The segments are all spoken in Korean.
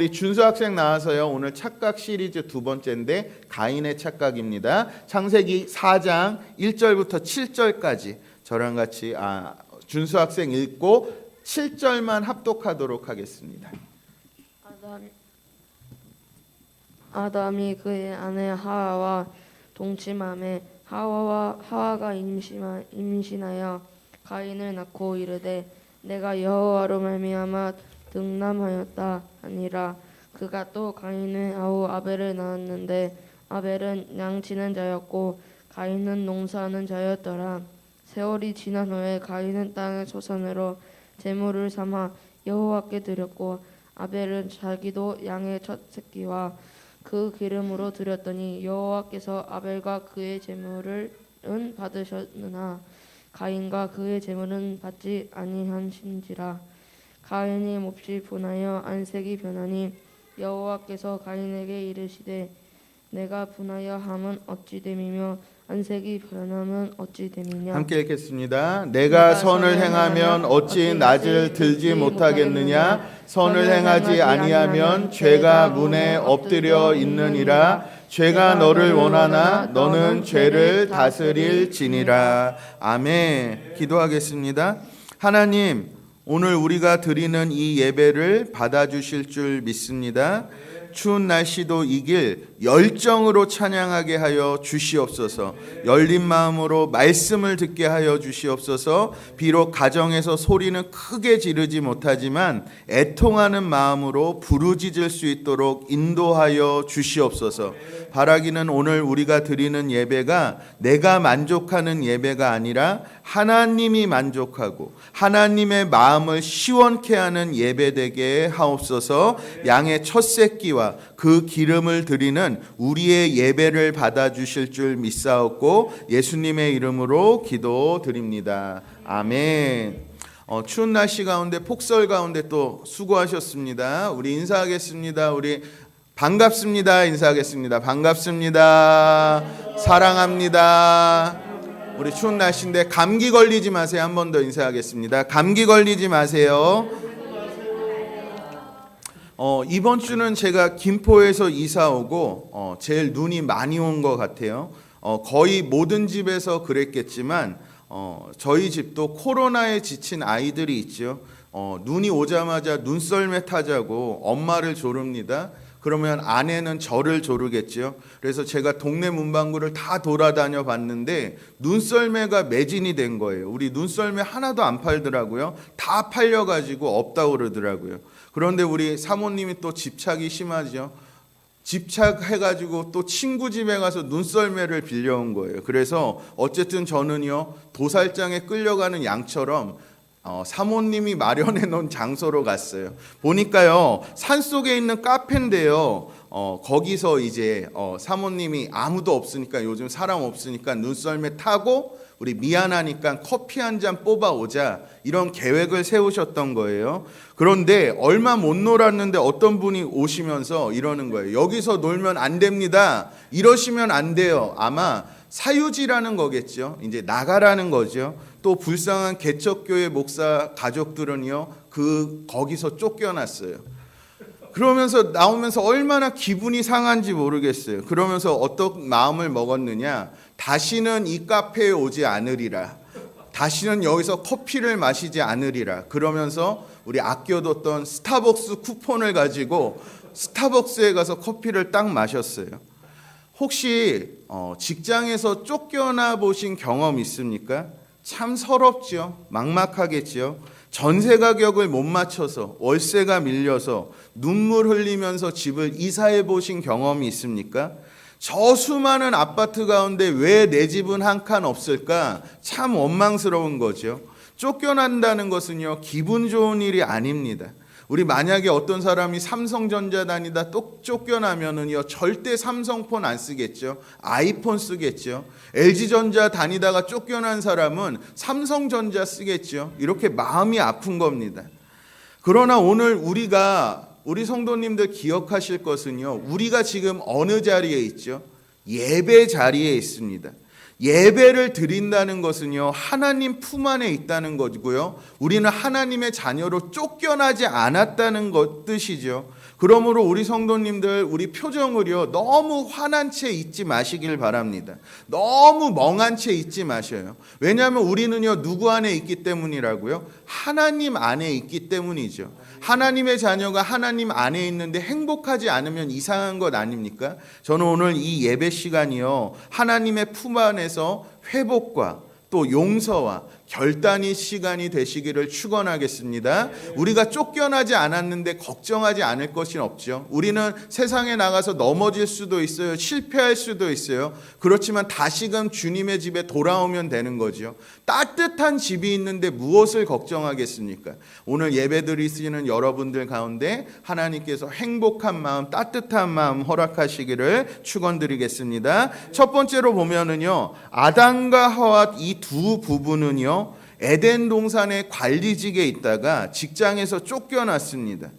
우리 준수 학생 나와서요. 오늘 착각 시리즈 두 번째인데 가인의 착각입니다. 창세기 4장 1절부터 7절까지 저랑 같이 준수 학생 읽고 7절만 합독하도록 하겠습니다. 아담이 그의 아내 하와와 동침하매 하와가 임신하여 가인을 낳고 이르되 내가 여호와로 말미암아 등남하였다 하니라. 그가 또 가인의 아우 아벨을 낳았는데 아벨은 양치는 자였고 가인은 농사하는 자였더라. 세월이 지난 후에 가인은 땅의 소산으로 제물을 삼아 여호와께 드렸고 아벨은 자기도 양의 첫 새끼와 그 기름으로 드렸더니 여호와께서 아벨과 그의 제물은 받으셨으나 가인과 그의 제물은 받지 아니하신지라. 가인이 몹시 분하여 안색이 변하니 여호와께서 가인에게 이르시되 내가 분하여 함은 어찌 됨이며 안색이 변하면 어찌 됨이냐. 함께 읽겠습니다. 내가 선을 행하면 어찌 낯을 들지 못하겠느냐. 선을 행하지 아니하면 죄가 문에 엎드려 있느니라. 죄가 너를 원하나 너는 죄를 다스릴지니라. 아멘. 기도하겠습니다. 하나님, 오늘 우리가 드리는 이 예배를 받아주실 줄 믿습니다. 추운 날씨도 이길 열정으로 찬양하게 하여 주시옵소서. 열린 마음으로 말씀을 듣게 하여 주시옵소서. 비록 가정에서 소리는 크게 지르지 못하지만 애통하는 마음으로 부르짖을 수 있도록 인도하여 주시옵소서. 바라기는 오늘 우리가 드리는 예배가 내가 만족하는 예배가 아니라 하나님이 만족하고 하나님의 마음을 시원케 하는 예배되게 하옵소서. 양의 첫 새끼와 그 기름을 드리는 우리의 예배를 받아주실 줄 믿사옵고 예수님의 이름으로 기도드립니다. 아멘. 추운 날씨 가운데 폭설 가운데 또 수고하셨습니다. 우리 인사하겠습니다. 우리 반갑습니다. 인사하겠습니다. 반갑습니다. 사랑합니다. 우리 추운 날씨인데 감기 걸리지 마세요. 한 번 더 인사하겠습니다. 감기 걸리지 마세요. 이번 주는 제가 김포에서 이사 오고 제일 눈이 많이 온 것 같아요. 거의 모든 집에서 그랬겠지만 저희 집도 코로나에 지친 아이들이 있죠. 눈이 오자마자 눈썰매 타자고 엄마를 조릅니다. 그러면 아내는 저를 조르겠죠. 그래서 제가 동네 문방구를 다 돌아다녀 봤는데 눈썰매가 매진이 된 거예요. 우리 눈썰매 하나도 안 팔더라고요. 다 팔려가지고 없다고 그러더라고요. 그런데 우리 사모님이 또 집착이 심하죠. 집착해가지고 또 친구 집에 가서 눈썰매를 빌려온 거예요. 그래서 어쨌든 저는요 도살장에 끌려가는 양처럼 사모님이 마련해 놓은 장소로 갔어요. 보니까요 산속에 있는 카페인데요. 거기서 이제 사모님이 아무도 없으니까 요즘 사람 없으니까 눈썰매 타고 우리 미안하니까 커피 한 잔 뽑아오자 이런 계획을 세우셨던 거예요. 그런데 얼마 못 놀았는데 어떤 분이 오시면서 이러는 거예요. 여기서 놀면 안 됩니다. 이러시면 안 돼요. 아마 사유지라는 거겠죠. 이제 나가라는 거죠. 또 불쌍한 개척교회 목사 가족들은요 거기서 쫓겨났어요. 그러면서 나오면서 얼마나 기분이 상한지 모르겠어요. 그러면서 어떤 마음을 먹었느냐. 다시는 이 카페에 오지 않으리라. 다시는 여기서 커피를 마시지 않으리라. 그러면서 우리 아껴뒀던 스타벅스 쿠폰을 가지고 스타벅스에 가서 커피를 딱 마셨어요. 혹시 직장에서 쫓겨나 보신 경험 있습니까? 참 서럽죠. 막막하겠죠. 전세 가격을 못 맞춰서 월세가 밀려서 눈물 흘리면서 집을 이사해 보신 경험이 있습니까? 저 수많은 아파트 가운데 왜 내 집은 한 칸 없을까? 참 원망스러운 거죠. 쫓겨난다는 것은요 기분 좋은 일이 아닙니다. 우리 만약에 어떤 사람이 삼성전자 다니다 또 쫓겨나면은요 절대 삼성폰 안 쓰겠죠. 아이폰 쓰겠죠. LG전자 다니다가 쫓겨난 사람은 삼성전자 쓰겠죠. 이렇게 마음이 아픈 겁니다. 그러나 오늘 우리 성도님들 기억하실 것은요. 우리가 지금 어느 자리에 있죠? 예배 자리에 있습니다. 예배를 드린다는 것은요 하나님 품 안에 있다는 것이고요 우리는 하나님의 자녀로 쫓겨나지 않았다는 뜻이죠. 그러므로 우리 성도님들 우리 표정을요 너무 화난 채 있지 마시길 바랍니다. 너무 멍한 채 있지 마셔요. 왜냐하면 우리는요 누구 안에 있기 때문이라고요? 하나님 안에 있기 때문이죠. 하나님의 자녀가 하나님 안에 있는데 행복하지 않으면 이상한 것 아닙니까? 저는 오늘 이 예배 시간이요 하나님의 품 안에서 회복과 또 용서와 결단의 시간이 되시기를 축원하겠습니다. 우리가 쫓겨나지 않았는데 걱정하지 않을 것은 없죠. 우리는 세상에 나가서 넘어질 수도 있어요. 실패할 수도 있어요. 그렇지만 다시금 주님의 집에 돌아오면 되는 거죠. 따뜻한 집이 있는데 무엇을 걱정하겠습니까? 오늘 예배 드리시는 여러분들 가운데 하나님께서 행복한 마음, 따뜻한 마음 허락하시기를 축원드리겠습니다. 첫 번째로 보면은요. 아담과 하와 이 두 부부는요. 에덴 동산의 관리직에 있다가 직장에서 쫓겨났습니다.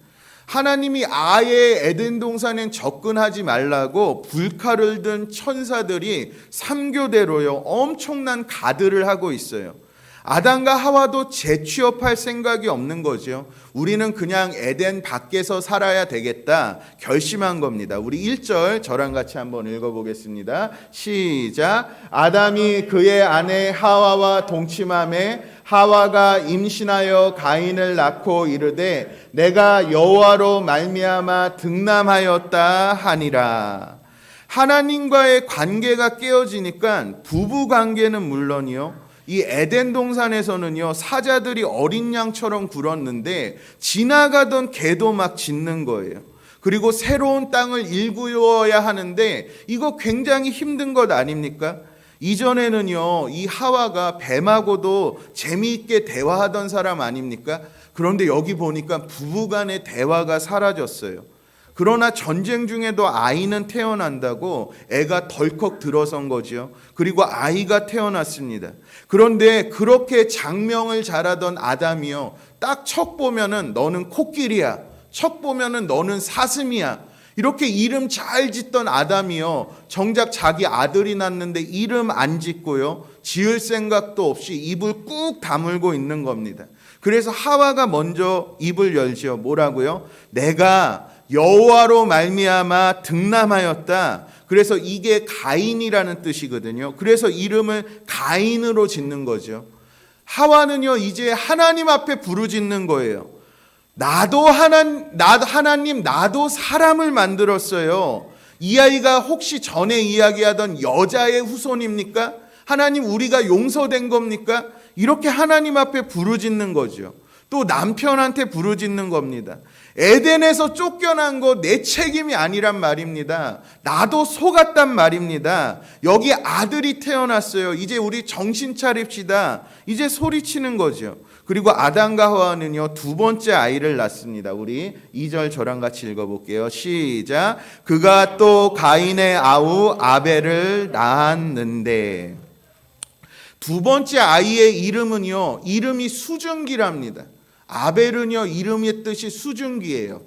하나님이 아예 에덴 동산엔 접근하지 말라고 불칼을 든 천사들이 3교대로요 엄청난 가드를 하고 있어요. 아담과 하와도 재취업할 생각이 없는 거죠. 우리는 그냥 에덴 밖에서 살아야 되겠다 결심한 겁니다. 우리 1절 저랑 같이 한번 읽어보겠습니다. 시작. 아담이 그의 아내 하와와 동침하매 하와가 임신하여 가인을 낳고 이르되 내가 여호와로 말미암아 등남하였다 하니라. 하나님과의 관계가 깨어지니까 부부 관계는 물론이요 이 에덴 동산에서는요 사자들이 어린 양처럼 굴었는데 지나가던 개도 막 짖는 거예요. 그리고 새로운 땅을 일구어야 하는데 이거 굉장히 힘든 것 아닙니까? 이전에는요 이 하와가 뱀하고도 재미있게 대화하던 사람 아닙니까? 그런데 여기 보니까 부부간의 대화가 사라졌어요. 그러나 전쟁 중에도 아이는 태어난다고 애가 덜컥 들어선 거죠. 그리고 아이가 태어났습니다. 그런데 그렇게 장명을 잘하던 아담이요. 딱 척 보면은 너는 코끼리야. 척 보면은 너는 사슴이야. 이렇게 이름 잘 짓던 아담이요. 정작 자기 아들이 낳는데 이름 안 짓고요. 지을 생각도 없이 입을 꾹 다물고 있는 겁니다. 그래서 하와가 먼저 입을 열지요. 뭐라고요? 내가 여호와로 말미암아 등남하였다. 그래서 이게 가인이라는 뜻이거든요. 그래서 이름을 가인으로 짓는 거죠. 하와는요 이제 하나님 앞에 부르짖는 거예요. 하나님 나도 사람을 만들었어요. 이 아이가 혹시 전에 이야기하던 여자의 후손입니까? 하나님 우리가 용서된 겁니까? 이렇게 하나님 앞에 부르짖는 거죠. 또 남편한테 부르짖는 겁니다. 에덴에서 쫓겨난 거 내 책임이 아니란 말입니다. 나도 속았단 말입니다. 여기 아들이 태어났어요. 이제 우리 정신 차립시다. 이제 소리치는 거죠. 그리고 아담과 하와는요 두 번째 아이를 낳습니다. 우리 2절 저랑 같이 읽어볼게요. 시작. 그가 또 가인의 아우 아벨을 낳았는데 두 번째 아이의 이름은요 이름이 수증기랍니다. 아벨은요 이름의 뜻이 수증기예요.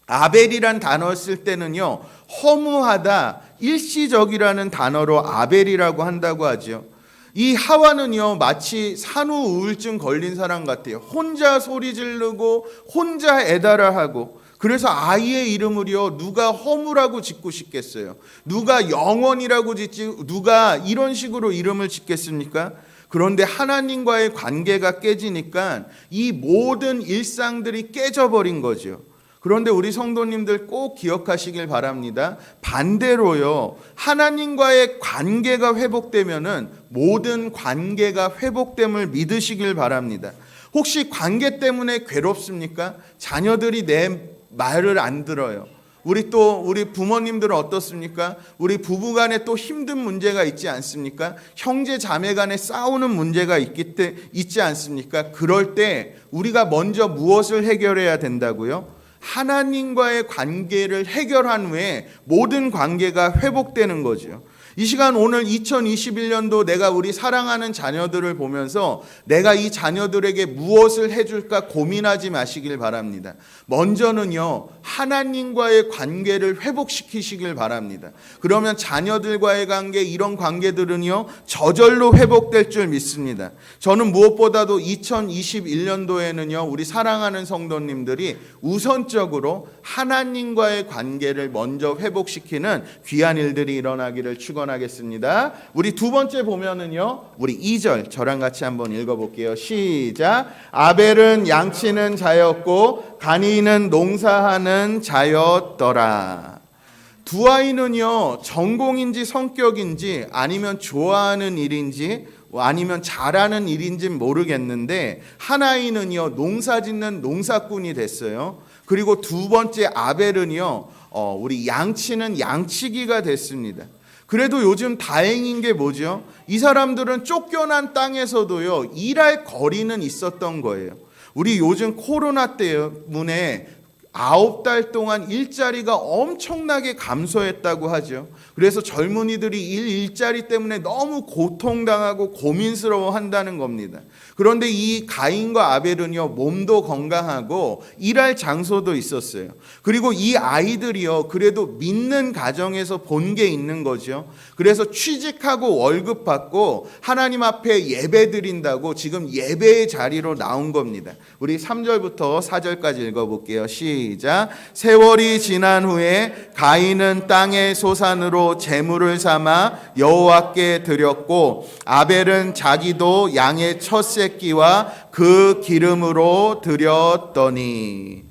아벨이란 단어 쓸 때는요 허무하다, 일시적이라는 단어로 아벨이라고 한다고 하죠. 이 하와는요 마치 산후 우울증 걸린 사람 같아요. 혼자 소리 지르고 혼자 애달아하고. 그래서 아이의 이름을요 누가 허무라고 짓고 싶겠어요? 누가 영원이라고 짓지? 누가 이런 식으로 이름을 짓겠습니까? 그런데 하나님과의 관계가 깨지니까 이 모든 일상들이 깨져버린 거죠. 그런데 우리 성도님들 꼭 기억하시길 바랍니다. 반대로요, 하나님과의 관계가 회복되면은 모든 관계가 회복됨을 믿으시길 바랍니다. 혹시 관계 때문에 괴롭습니까? 자녀들이 내 말을 안 들어요. 우리 부모님들은 어떻습니까? 우리 부부간에 또 힘든 문제가 있지 않습니까? 형제 자매간에 싸우는 문제가 있지 않습니까? 그럴 때 우리가 먼저 무엇을 해결해야 된다고요? 하나님과의 관계를 해결한 후에 모든 관계가 회복되는 거죠. 이 시간 오늘 2021년도 내가 우리 사랑하는 자녀들을 보면서 내가 이 자녀들에게 무엇을 해줄까 고민하지 마시길 바랍니다. 먼저는요, 하나님과의 관계를 회복시키시길 바랍니다. 그러면 자녀들과의 관계, 이런 관계들은요, 저절로 회복될 줄 믿습니다. 저는 무엇보다도 2021년도에는요, 우리 사랑하는 성도님들이 우선적으로 하나님과의 관계를 먼저 회복시키는 귀한 일들이 일어나기를 축원하겠습니다. 우리 두 번째 보면은요, 우리 2절 저랑 같이 한번 읽어볼게요. 시작. 아벨은 양치는 자였고 가니는 농사하는 자였더라. 두 아이는요, 전공인지 성격인지 아니면 좋아하는 일인지 아니면 잘하는 일인지 모르겠는데 한 아이는요, 농사짓는 농사꾼이 됐어요. 그리고 두 번째 아벨은요, 우리 양치는 양치기가 됐습니다. 그래도 요즘 다행인 게 뭐죠? 이 사람들은 쫓겨난 땅에서도요, 일할 거리는 있었던 거예요. 우리 요즘 코로나 때문에 9달 동안 일자리가 엄청나게 감소했다고 하죠. 그래서 젊은이들이 일자리 때문에 너무 고통당하고 고민스러워 한다는 겁니다. 그런데 이 가인과 아벨은요, 몸도 건강하고 일할 장소도 있었어요. 그리고 이 아이들이요, 그래도 믿는 가정에서 본 게 있는 거죠. 그래서 취직하고 월급 받고 하나님 앞에 예배 드린다고 지금 예배의 자리로 나온 겁니다. 우리 3절부터 4절까지 읽어볼게요. 시작. 세월이 지난 후에 가인은 땅의 소산으로 제물을 삼아 여호와께 드렸고 아벨은 자기도 양의 첫 새끼와 그 기름으로 드렸더니.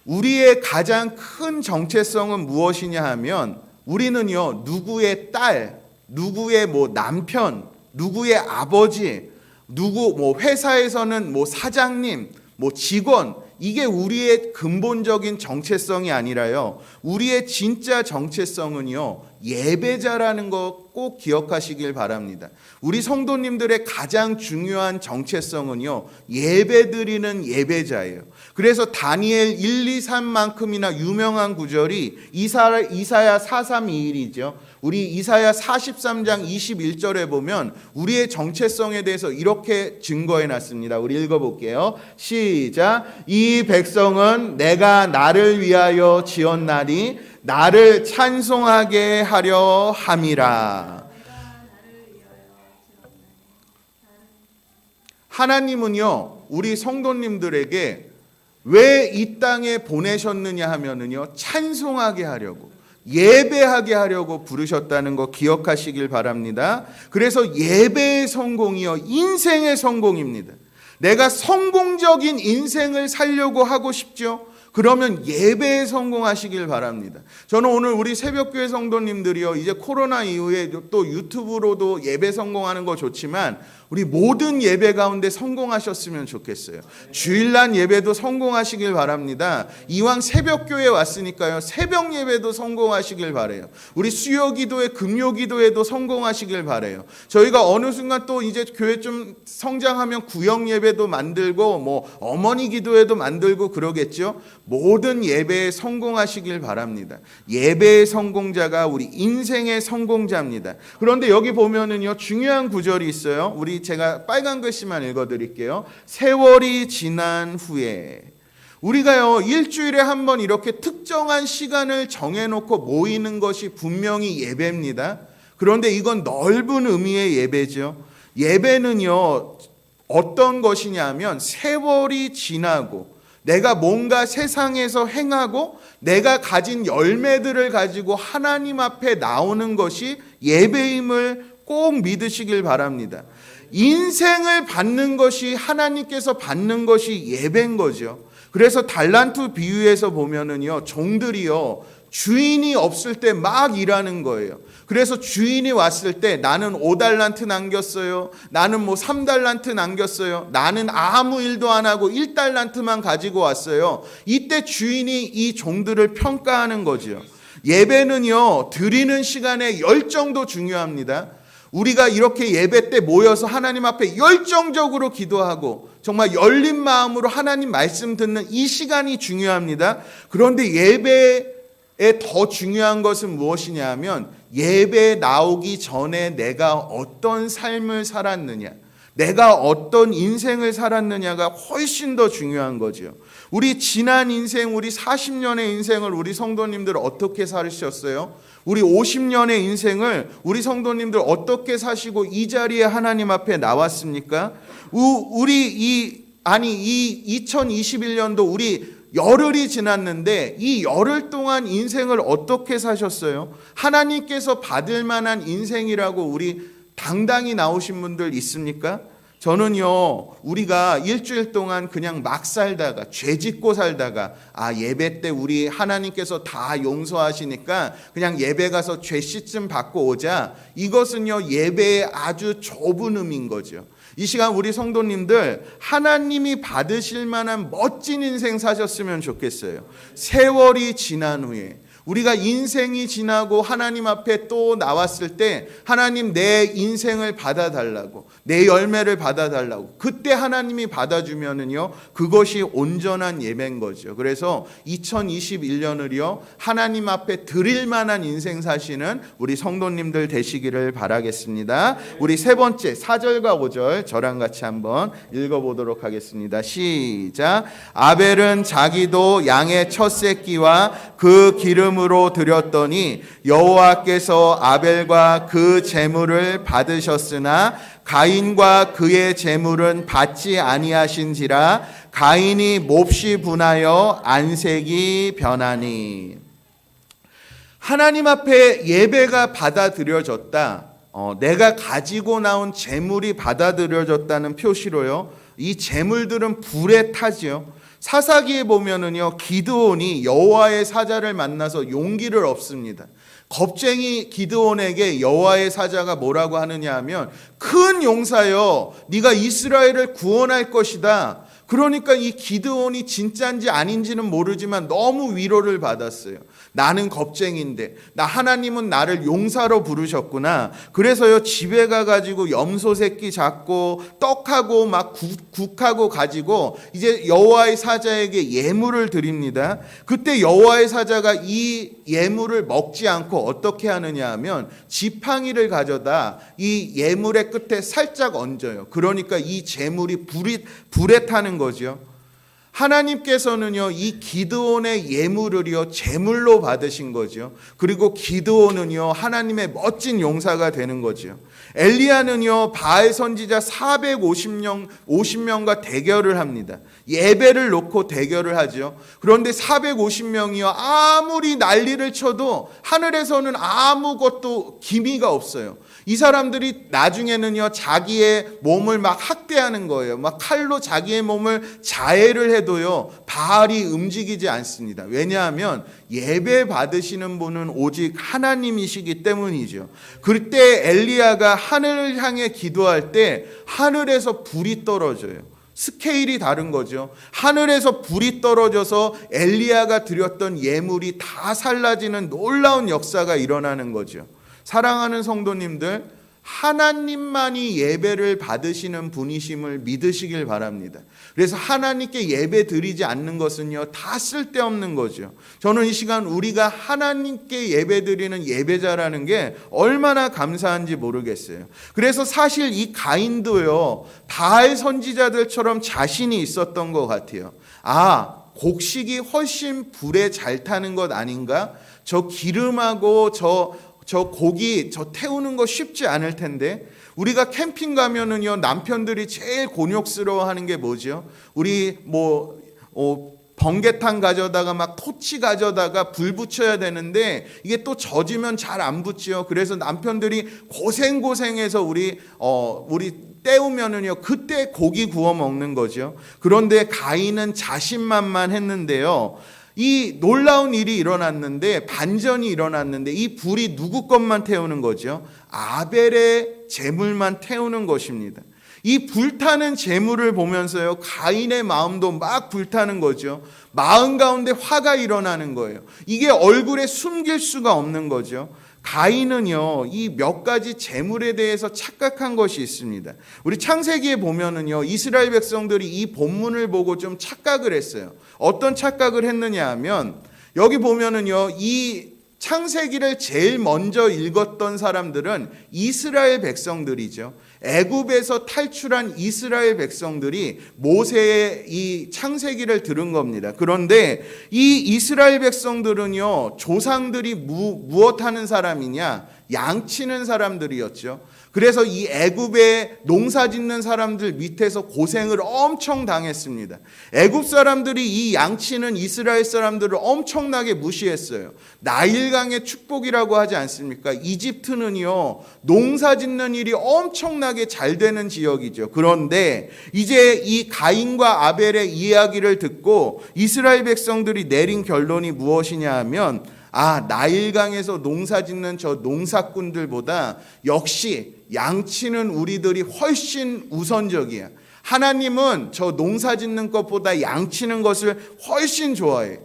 우리의 가장 큰 정체성은 무엇이냐 하면 우리는요, 누구의 딸, 누구의 남편, 누구의 아버지, 누구 회사에서는 사장님, 직원, 이게 우리의 근본적인 정체성이 아니라요, 우리의 진짜 정체성은요, 예배자라는 거 꼭 기억하시길 바랍니다. 우리 성도님들의 가장 중요한 정체성은요, 예배드리는 예배자예요. 그래서 다니엘 1, 2, 3만큼이나 유명한 구절이 이사야 4:3-2-1이죠. 우리 이사야 43장 21절에 보면 우리의 정체성에 대해서 이렇게 증거해 놨습니다. 우리 읽어볼게요. 시작. 이 백성은 내가 나를 위하여 지었나니 나를 찬송하게 하려 함이라. 하나님은요, 우리 성도님들에게 왜 이 땅에 보내셨느냐 하면은요, 찬송하게 하려고, 예배하게 하려고 부르셨다는 거 기억하시길 바랍니다. 그래서 예배의 성공이요, 인생의 성공입니다. 내가 성공적인 인생을 살려고 하고 싶죠? 그러면 예배에 성공하시길 바랍니다. 저는 오늘 우리 새벽교회 성도님들이요, 이제 코로나 이후에 또 유튜브로도 예배 성공하는 거 좋지만 우리 모든 예배 가운데 성공하셨으면 좋겠어요. 주일날 예배도 성공하시길 바랍니다. 이왕 새벽교회 왔으니까요, 새벽 예배도 성공하시길 바래요. 우리 수요 기도회, 금요 기도회도 성공하시길 바래요. 저희가 어느 순간 또 이제 교회 좀 성장하면 구역 예배도 만들고 어머니 기도회도 만들고 그러겠죠. 모든 예배에 성공하시길 바랍니다. 예배의 성공자가 우리 인생의 성공자입니다. 그런데 여기 보면은요, 중요한 구절이 있어요. 우리 제가 빨간 글씨만 읽어드릴게요. 세월이 지난 후에. 우리가요, 일주일에 한 번 이렇게 특정한 시간을 정해놓고 모이는 것이 분명히 예배입니다. 그런데 이건 넓은 의미의 예배죠. 예배는요, 어떤 것이냐면 세월이 지나고 내가 뭔가 세상에서 행하고 내가 가진 열매들을 가지고 하나님 앞에 나오는 것이 예배임을 꼭 믿으시길 바랍니다. 인생을 받는 것이, 하나님께서 받는 것이 예배인 거죠. 그래서 달란트 비유에서 보면은요, 종들이요, 주인이 없을 때 막 일하는 거예요. 그래서 주인이 왔을 때 나는 5달란트 남겼어요. 나는 3달란트 남겼어요. 나는 아무 일도 안 하고 1달란트만 가지고 왔어요. 이때 주인이 이 종들을 평가하는 거죠. 예배는요, 드리는 시간에 열정도 중요합니다. 우리가 이렇게 예배 때 모여서 하나님 앞에 열정적으로 기도하고 정말 열린 마음으로 하나님 말씀 듣는 이 시간이 중요합니다. 그런데 예배에 더 중요한 것은 무엇이냐 하면 예배 나오기 전에 내가 어떤 삶을 살았느냐, 내가 어떤 인생을 살았느냐가 훨씬 더 중요한 거죠. 우리 지난 인생, 우리 40년의 인생을 우리 성도님들 어떻게 사셨어요? 우리 50년의 인생을 우리 성도님들 어떻게 사시고 이 자리에 하나님 앞에 나왔습니까? 이 2021년도 우리 열흘이 지났는데 이 열흘 동안 인생을 어떻게 사셨어요? 하나님께서 받을 만한 인생이라고 우리 당당히 나오신 분들 있습니까? 저는요, 우리가 일주일 동안 그냥 막 살다가, 죄 짓고 살다가, 예배 때 우리 하나님께서 다 용서하시니까 그냥 예배 가서 죄 씻음 받고 오자. 이것은요, 예배의 아주 좁은 의미인 거죠. 이 시간 우리 성도님들 하나님이 받으실 만한 멋진 인생 사셨으면 좋겠어요. 세월이 지난 후에 우리가 인생이 지나고 하나님 앞에 또 나왔을 때 하나님 내 인생을 받아달라고, 내 열매를 받아달라고, 그때 하나님이 받아주면은요 그것이 온전한 예배인 거죠. 그래서 2021년을요 하나님 앞에 드릴 만한 인생 사시는 우리 성도님들 되시기를 바라겠습니다. 우리 세 번째 4절과 5절 저랑 같이 한번 읽어보도록 하겠습니다. 시작. 아벨은 자기도 양의 첫 새끼와 그 기름으로 드렸더니 여호와께서 아벨과 그 제물을 받으셨으나 가인과 그의 제물은 받지 아니하신지라. 가인이 몹시 분하여 안색이 변하니. 하나님 앞에 예배가 받아들여졌다. 내가 가지고 나온 제물이 받아들여졌다는 표시로요, 이 제물들은 불에 타지요. 사사기에 보면은요, 기드온이 여호와의 사자를 만나서 용기를 얻습니다. 겁쟁이 기드온에게 여호와의 사자가 뭐라고 하느냐 하면, 큰 용사여, 네가 이스라엘을 구원할 것이다. 그러니까 이 기드온이 진짜인지 아닌지는 모르지만 너무 위로를 받았어요. 나는 겁쟁인데 하나님은 나를 용사로 부르셨구나. 그래서요 집에 가가지고 염소 새끼 잡고 떡하고 막 국하고 가지고 이제 여호와의 사자에게 예물을 드립니다. 그때 여호와의 사자가 이 예물을 먹지 않고 어떻게 하느냐 하면 지팡이를 가져다 이 예물의 끝에 살짝 얹어요. 그러니까 이 제물이 불에 타는 거죠. 하나님께서는요 이 기드온의 예물을요 제물로 받으신 거죠. 그리고 기드온은요 하나님의 멋진 용사가 되는 거죠. 엘리야는요 바알 선지자 450명과 대결을 합니다. 예배를 놓고 대결을 하죠. 그런데 450명이요 아무리 난리를 쳐도 하늘에서는 아무것도 기미가 없어요. 이 사람들이 나중에는요 자기의 몸을 막 학대하는 거예요. 막 칼로 자기의 몸을 자해를 해도요 바알이 움직이지 않습니다. 왜냐하면 예배 받으시는 분은 오직 하나님이시기 때문이죠. 그때 엘리야가 하늘을 향해 기도할 때 하늘에서 불이 떨어져요. 스케일이 다른 거죠. 하늘에서 불이 떨어져서 엘리야가 드렸던 예물이 다 살라지는 놀라운 역사가 일어나는 거죠. 사랑하는 성도님들, 하나님만이 예배를 받으시는 분이심을 믿으시길 바랍니다. 그래서 하나님께 예배 드리지 않는 것은요 다 쓸데없는 거죠. 저는 이 시간 우리가 하나님께 예배 드리는 예배자라는 게 얼마나 감사한지 모르겠어요. 그래서 사실 이 가인도요 바알 선지자들처럼 자신이 있었던 것 같아요. 곡식이 훨씬 불에 잘 타는 것 아닌가? 저 기름하고 저 고기 태우는 거 쉽지 않을 텐데. 우리가 캠핑 가면은요 남편들이 제일 곤욕스러워하는 게 뭐죠? 우리 번개탄 가져다가 막 토치 가져다가 불 붙여야 되는데 이게 또 젖으면 잘 안 붙지요. 그래서 남편들이 고생해서 우리 때우면은요 그때 고기 구워 먹는 거죠. 그런데 가인은 자신만만했는데요. 이 놀라운 일이 일어났는데, 반전이 일어났는데, 이 불이 누구 것만 태우는 거죠? 아벨의 재물만 태우는 것입니다. 이 불타는 재물을 보면서요 가인의 마음도 막 불타는 거죠. 마음 가운데 화가 일어나는 거예요. 이게 얼굴에 숨길 수가 없는 거죠. 가인은요 이 몇 가지 재물에 대해서 착각한 것이 있습니다. 우리 창세기에 보면은요 이스라엘 백성들이 이 본문을 보고 좀 착각을 했어요. 어떤 착각을 했느냐 하면, 여기 보면은요 이 창세기를 제일 먼저 읽었던 사람들은 이스라엘 백성들이죠. 애굽에서 탈출한 이스라엘 백성들이 모세의 이 창세기를 들은 겁니다. 그런데 이 이스라엘 백성들은요, 조상들이 무엇하는 사람이냐? 양치는 사람들이었죠. 그래서 이 애굽에 농사 짓는 사람들 밑에서 고생을 엄청 당했습니다. 애굽 사람들이 이 양치는 이스라엘 사람들을 엄청나게 무시했어요. 나일강의 축복이라고 하지 않습니까? 이집트는요, 농사 짓는 일이 엄청나게 잘 되는 지역이죠. 그런데 이제 이 가인과 아벨의 이야기를 듣고 이스라엘 백성들이 내린 결론이 무엇이냐 하면, 나일강에서 농사 짓는 저 농사꾼들보다 역시 양치는 우리들이 훨씬 우선적이야. 하나님은 저 농사 짓는 것보다 양치는 것을 훨씬 좋아해.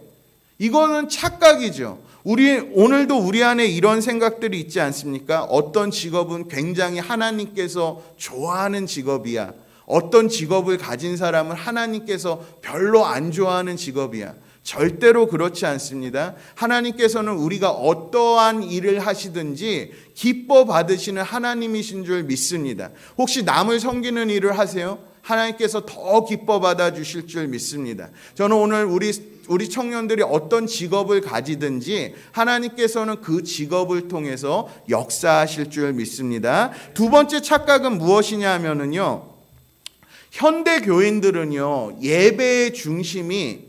이거는 착각이죠. 오늘도 우리 안에 이런 생각들이 있지 않습니까? 어떤 직업은 굉장히 하나님께서 좋아하는 직업이야. 어떤 직업을 가진 사람은 하나님께서 별로 안 좋아하는 직업이야. 절대로 그렇지 않습니다. 하나님께서는 우리가 어떠한 일을 하시든지 기뻐 받으시는 하나님이신 줄 믿습니다. 혹시 남을 섬기는 일을 하세요? 하나님께서 더 기뻐 받아 주실 줄 믿습니다. 저는 오늘 우리 청년들이 어떤 직업을 가지든지 하나님께서는 그 직업을 통해서 역사하실 줄 믿습니다. 두 번째 착각은 무엇이냐면요, 현대 교인들은요, 예배의 중심이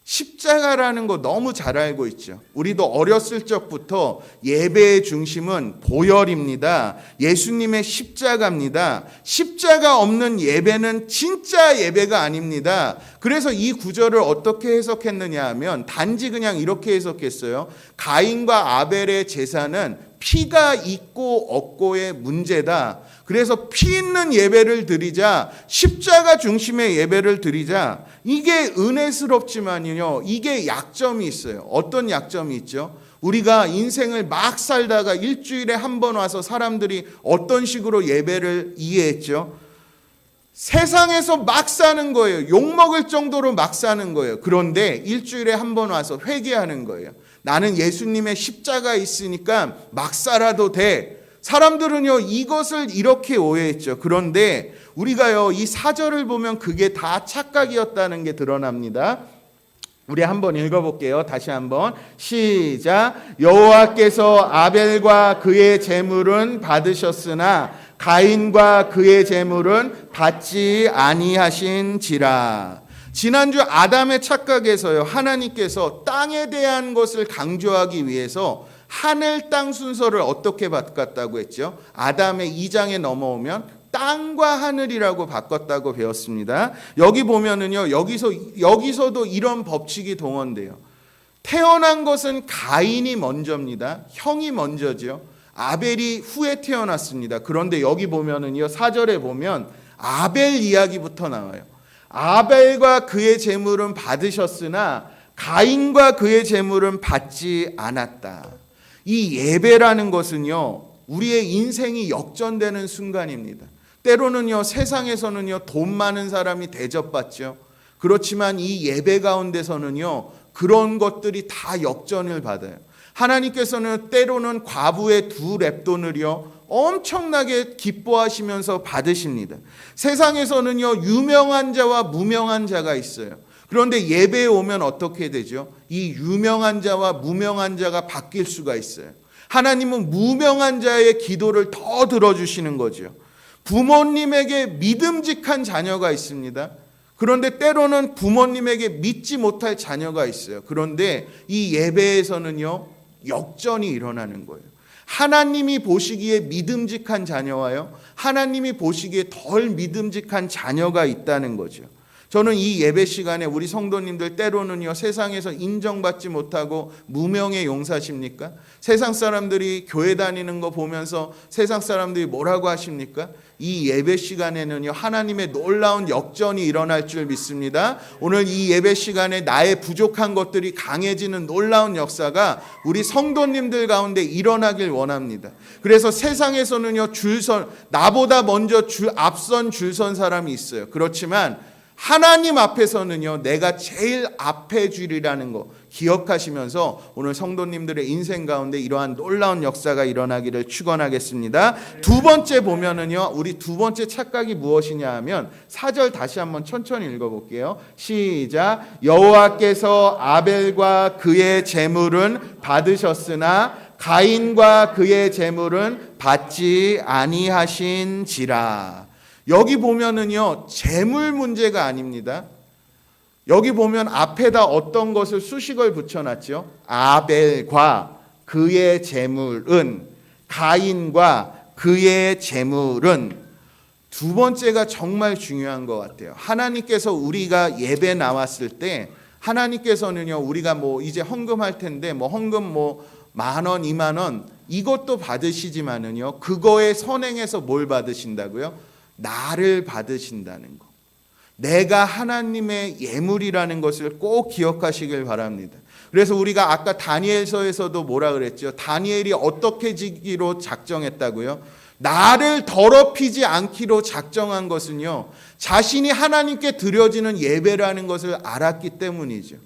십자가라는 거 너무 잘 알고 있죠. 우리도 어렸을 적부터 예배의 중심은 보혈입니다. 예수님의 십자가입니다. 십자가 없는 예배는 진짜 예배가 아닙니다. 그래서 이 구절을 어떻게 해석했느냐 하면 단지 그냥 이렇게 해석했어요. 가인과 아벨의 제사는 피가 있고 없고의 문제다. 그래서 피 있는 예배를 드리자, 십자가 중심의 예배를 드리자. 이게 은혜스럽지만요, 이게 약점이 있어요. 어떤 약점이 있죠? 우리가 인생을 막 살다가 일주일에 한 번 와서 사람들이 어떤 식으로 예배를 이해했죠? 세상에서 막 사는 거예요. 욕먹을 정도로 막 사는 거예요. 그런데 일주일에 한 번 와서 회개하는 거예요. 나는 예수님의 십자가 있으니까 막 살아도 돼. 사람들은요, 이것을 이렇게 오해했죠. 그런데 우리가요, 이 사절을 보면 그게 다 착각이었다는 게 드러납니다. 우리 한번 읽어볼게요. 다시 한번 시작. 여호와께서 아벨과 그의 제물은 받으셨으나 가인과 그의 제물은 받지 아니하신지라. 지난주 아담의 착각에서요, 하나님께서 땅에 대한 것을 강조하기 위해서 하늘 땅 순서를 어떻게 바꿨다고 했죠? 아담의 2장에 넘어오면 땅과 하늘이라고 바꿨다고 배웠습니다. 여기 보면은요, 여기서도 이런 법칙이 동원돼요. 태어난 것은 가인이 먼저입니다. 형이 먼저죠. 아벨이 후에 태어났습니다. 그런데 여기 보면은요, 4절에 보면 아벨 이야기부터 나와요. 아벨과 그의 제물은 받으셨으나 가인과 그의 제물은 받지 않았다. 이 예배라는 것은요, 우리의 인생이 역전되는 순간입니다. 때로는요, 세상에서는요, 돈 많은 사람이 대접받죠. 그렇지만 이 예배 가운데서는요, 그런 것들이 다 역전을 받아요. 하나님께서는 때로는 과부의 2렙돈을요, 엄청나게 기뻐하시면서 받으십니다. 세상에서는요, 유명한 자와 무명한 자가 있어요. 그런데 예배에 오면 어떻게 되죠? 이 유명한 자와 무명한 자가 바뀔 수가 있어요. 하나님은 무명한 자의 기도를 더 들어주시는 거죠. 부모님에게 믿음직한 자녀가 있습니다. 그런데 때로는 부모님에게 믿지 못할 자녀가 있어요. 그런데 이 예배에서는요, 역전이 일어나는 거예요. 하나님이 보시기에 믿음직한 자녀와요, 하나님이 보시기에 덜 믿음직한 자녀가 있다는 거죠. 저는 이 예배 시간에 우리 성도님들 때로는요, 세상에서 인정받지 못하고 무명의 용사십니까? 세상 사람들이 교회 다니는 거 보면서 세상 사람들이 뭐라고 하십니까? 이 예배 시간에는요, 하나님의 놀라운 역전이 일어날 줄 믿습니다. 오늘 이 예배 시간에 나의 부족한 것들이 강해지는 놀라운 역사가 우리 성도님들 가운데 일어나길 원합니다. 그래서 세상에서는요, 나보다 먼저 앞선 줄선 사람이 있어요. 그렇지만 하나님 앞에서는요, 내가 제일 앞에 줄이라는 거 기억하시면서 오늘 성도님들의 인생 가운데 이러한 놀라운 역사가 일어나기를 축원하겠습니다. 두 번째 보면은요, 우리 두 번째 착각이 무엇이냐 하면 4절 다시 한번 천천히 읽어볼게요. 시작. 여호와께서 아벨과 그의 제물은 받으셨으나 가인과 그의 제물은 받지 아니하신지라. 여기 보면은요, 제물 문제가 아닙니다. 여기 보면 앞에다 어떤 것을 수식을 붙여놨죠. 아벨과 그의 제물은, 가인과 그의 제물은. 두 번째가 정말 중요한 것 같아요. 하나님께서 우리가 예배 나왔을 때 하나님께서는요, 우리가 뭐 이제 헌금할 텐데 뭐 헌금 뭐 10,000원, 20,000원 이것도 받으시지만은요, 그거에 선행해서 뭘 받으신다고요? 나를 받으신다는 거. 내가 하나님의 예물이라는 것을 꼭 기억하시길 바랍니다. 그래서 우리가 아까 다니엘서에서도 뭐라 그랬죠? 다니엘이 어떻게 지기로 작정했다고요? 나를 더럽히지 않기로 작정한 것은요, 자신이 하나님께 드려지는 예배라는 것을 알았기 때문이죠.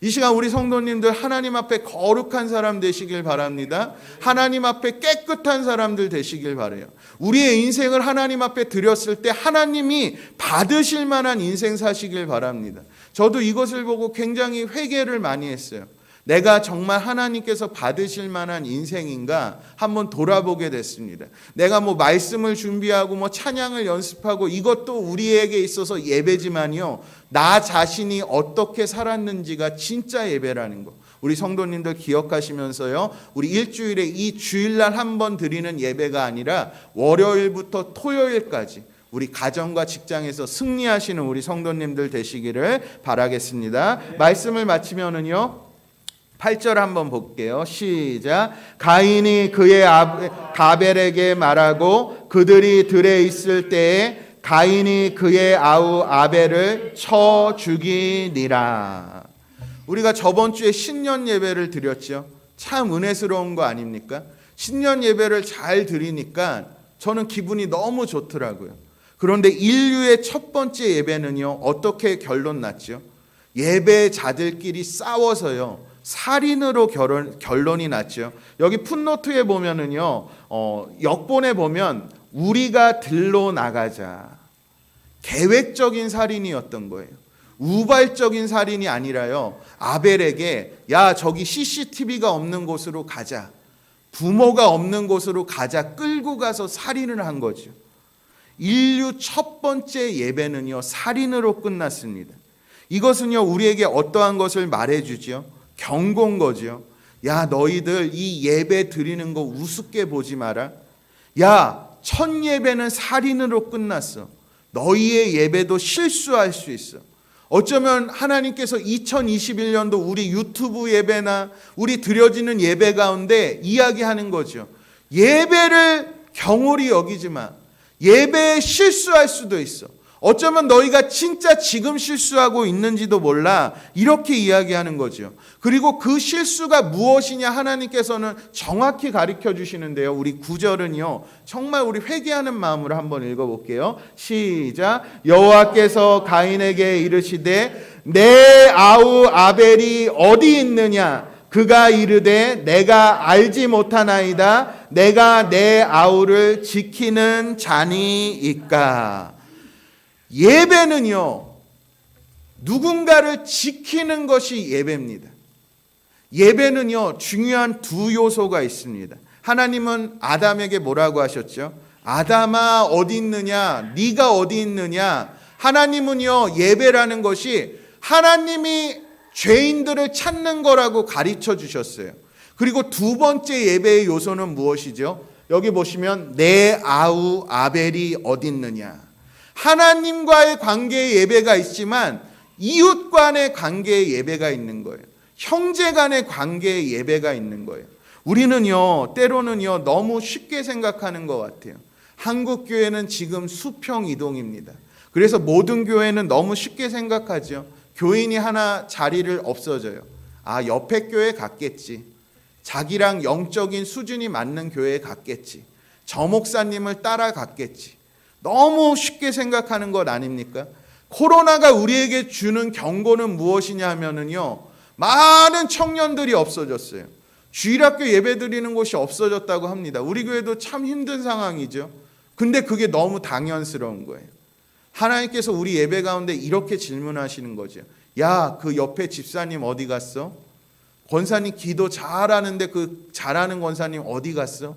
이 시간 우리 성도님들 하나님 앞에 거룩한 사람 되시길 바랍니다. 하나님 앞에 깨끗한 사람들 되시길 바라요. 우리의 인생을 하나님 앞에 드렸을 때 하나님이 받으실 만한 인생 사시길 바랍니다. 저도 이것을 보고 굉장히 회개를 많이 했어요. 내가 정말 하나님께서 받으실 만한 인생인가 한번 돌아보게 됐습니다. 내가 뭐 말씀을 준비하고 뭐 찬양을 연습하고 이것도 우리에게 있어서 예배지만요, 나 자신이 어떻게 살았는지가 진짜 예배라는 거. 우리 성도님들 기억하시면서요, 우리 일주일에 이 주일날 한 번 드리는 예배가 아니라 월요일부터 토요일까지 우리 가정과 직장에서 승리하시는 우리 성도님들 되시기를 바라겠습니다. 말씀을 마치면은요, 8절 한번 볼게요. 시작. 가인이 그의 가벨에게 말하고 그들이 들에 있을 때에 가인이 그의 아우 아벨을 쳐 죽이니라. 우리가 저번 주에 신년 예배를 드렸죠. 참 은혜스러운 거 아닙니까? 신년 예배를 잘 드리니까 저는 기분이 너무 좋더라고요. 그런데 인류의 첫 번째 예배는요, 어떻게 결론 났죠? 예배자들끼리 싸워서요, 살인으로 결론이 났죠. 여기 풋노트에 보면은요, 역본에 보면 우리가 들러 나가자. 계획적인 살인이었던 거예요. 우발적인 살인이 아니라요, 아벨에게 야, 저기 CCTV가 없는 곳으로 가자. 부모가 없는 곳으로 가자. 끌고 가서 살인을 한 거죠. 인류 첫 번째 예배는요, 살인으로 끝났습니다. 이것은요, 우리에게 어떠한 것을 말해주죠? 경고인 거죠. 야, 너희들 이 예배 드리는 거 우습게 보지 마라. 야, 첫 예배는 살인으로 끝났어. 너희의 예배도 실수할 수 있어. 어쩌면 하나님께서 2021년도 우리 유튜브 예배나 우리 드려지는 예배 가운데 이야기하는 거죠. 예배를 경홀히 여기지 마. 예배에 실수할 수도 있어. 어쩌면 너희가 진짜 지금 실수하고 있는지도 몰라. 이렇게 이야기하는 거죠. 그리고 그 실수가 무엇이냐 하나님께서는 정확히 가르쳐 주시는데요. 우리 9절은요. 정말 우리 회개하는 마음으로 한번 읽어볼게요. 시작. 여호와께서 가인에게 이르시되 내 아우 아벨이 어디 있느냐? 그가 이르되 내가 알지 못하나이다. 내가 내 아우를 지키는 자니이까. 예배는요, 누군가를 지키는 것이 예배입니다. 예배는요, 중요한 두 요소가 있습니다. 하나님은 아담에게 뭐라고 하셨죠? 아담아 어디 있느냐? 네가 어디 있느냐? 하나님은요, 예배라는 것이 하나님이 죄인들을 찾는 거라고 가르쳐 주셨어요. 그리고 두 번째 예배의 요소는 무엇이죠? 여기 보시면 내 아우 아벨이 어디 있느냐? 하나님과의 관계의 예배가 있지만 이웃 간의 관계의 예배가 있는 거예요. 형제 간의 관계의 예배가 있는 거예요. 우리는요, 때로는요, 너무 쉽게 생각하는 것 같아요. 한국 교회는 지금 수평 이동입니다. 그래서 모든 교회는 너무 쉽게 생각하죠. 교인이 하나 자리를 없어져요. 아, 옆에 교회 갔겠지. 자기랑 영적인 수준이 맞는 교회에 갔겠지. 저 목사님을 따라갔겠지. 너무 쉽게 생각하는 것 아닙니까? 코로나가 우리에게 주는 경고는 무엇이냐 하면은요, 많은 청년들이 없어졌어요. 주일학교 예배 드리는 곳이 없어졌다고 합니다. 우리 교회도 참 힘든 상황이죠. 근데 그게 너무 당연스러운 거예요. 하나님께서 우리 예배 가운데 이렇게 질문하시는 거죠. 야, 그 옆에 집사님 어디 갔어? 권사님 기도 잘하는데 그 잘하는 권사님 어디 갔어?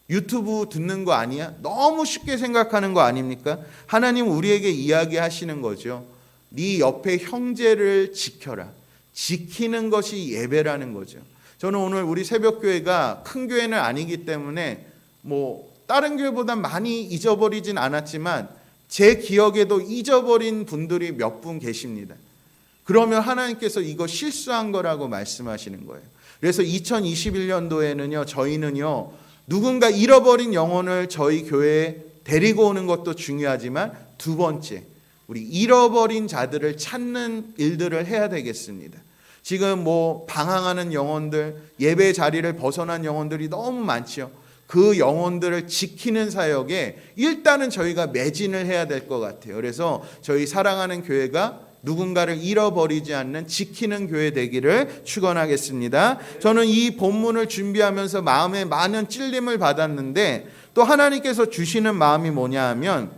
유튜브 듣는 거 아니야? 너무 쉽게 생각하는 거 아닙니까? 하나님 우리에게 이야기하시는 거죠. 네 옆에 형제를 지켜라. 지키는 것이 예배라는 거죠. 저는 오늘 우리 새벽교회가 큰 교회는 아니기 때문에 다른 교회보다 많이 잊어버리진 않았지만 제 기억에도 잊어버린 분들이 몇 분 계십니다. 그러면 하나님께서 이거 실수한 거라고 말씀하시는 거예요. 그래서 2021년도에는요, 저희는요, 누군가 잃어버린 영혼을 저희 교회에 데리고 오는 것도 중요하지만 두 번째, 우리 잃어버린 자들을 찾는 일들을 해야 되겠습니다. 지금 방황하는 영혼들, 예배 자리를 벗어난 영혼들이 너무 많죠. 그 영혼들을 지키는 사역에 일단은 저희가 매진을 해야 될 것 같아요. 그래서 저희 사랑하는 교회가 누군가를 잃어버리지 않는 지키는 교회 되기를 축원하겠습니다. 저는 이 본문을 준비하면서 마음에 많은 찔림을 받았는데 또 하나님께서 주시는 마음이 뭐냐 하면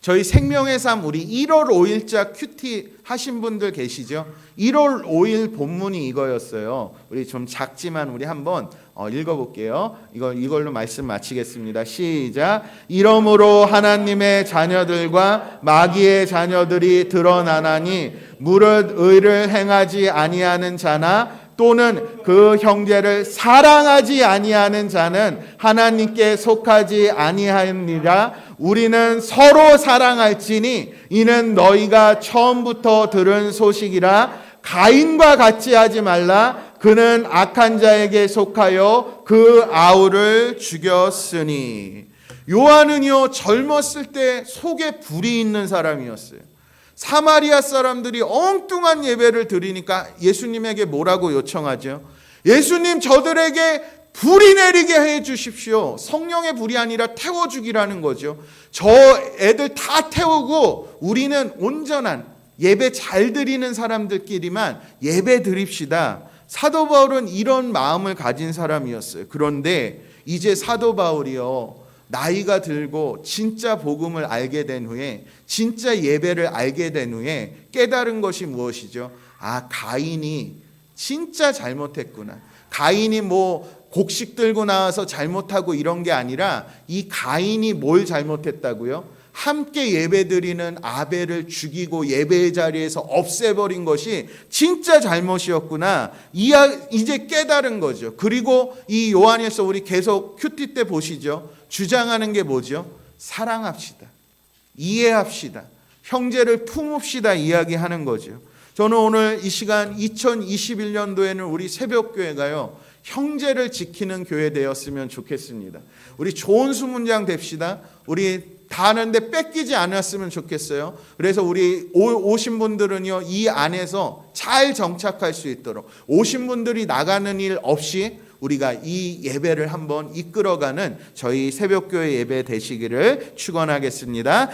저희 생명의 삶 우리 1월 5일자 큐티 하신 분들 계시죠? 1월 5일 본문이 이거였어요. 우리 좀 작지만 우리 한번 읽어볼게요. 이걸로 말씀 마치겠습니다. 시작. 이러므로 하나님의 자녀들과 마귀의 자녀들이 드러나나니 무릇 의를 행하지 아니하는 자나 또는 그 형제를 사랑하지 아니하는 자는 하나님께 속하지 아니하니라. 우리는 서로 사랑할지니 이는 너희가 처음부터 들은 소식이라. 가인과 같이 하지 말라. 그는 악한 자에게 속하여 그 아우를 죽였으니. 요한은요, 젊었을 때 속에 불이 있는 사람이었어요. 사마리아 사람들이 엉뚱한 예배를 드리니까 예수님에게 뭐라고 요청하죠? 예수님, 저들에게 불이 내리게 해 주십시오. 성령의 불이 아니라 태워 주기라는 거죠. 저 애들 다 태우고 우리는 온전한 예배 잘 드리는 사람들끼리만 예배 드립시다. 사도 바울은 이런 마음을 가진 사람이었어요. 그런데 이제 사도 바울이요, 나이가 들고 진짜 복음을 알게 된 후에, 진짜 예배를 알게 된 후에 깨달은 것이 무엇이죠? 가인이 진짜 잘못했구나. 가인이 곡식 들고 나와서 잘못하고 이런 게 아니라 이 가인이 뭘 잘못했다고요? 함께 예배드리는 아벨을 죽이고 예배의 자리에서 없애버린 것이 진짜 잘못이었구나. 이제 깨달은 거죠. 그리고 이 요한일서 우리 계속 큐티 때 보시죠. 주장하는 게 뭐죠? 사랑합시다. 이해합시다. 형제를 품읍시다 이야기하는 거죠. 저는 오늘 이 시간 2021년도에는 우리 새벽교회가요, 형제를 지키는 교회 되었으면 좋겠습니다. 우리 좋은 수문장 됩시다. 우리 다 하는데 뺏기지 않았으면 좋겠어요. 그래서 우리 오신 분들은요, 이 안에서 잘 정착할 수 있도록, 오신 분들이 나가는 일 없이 우리가 이 예배를 한번 이끌어가는 저희 새벽교회 예배 되시기를 축원하겠습니다.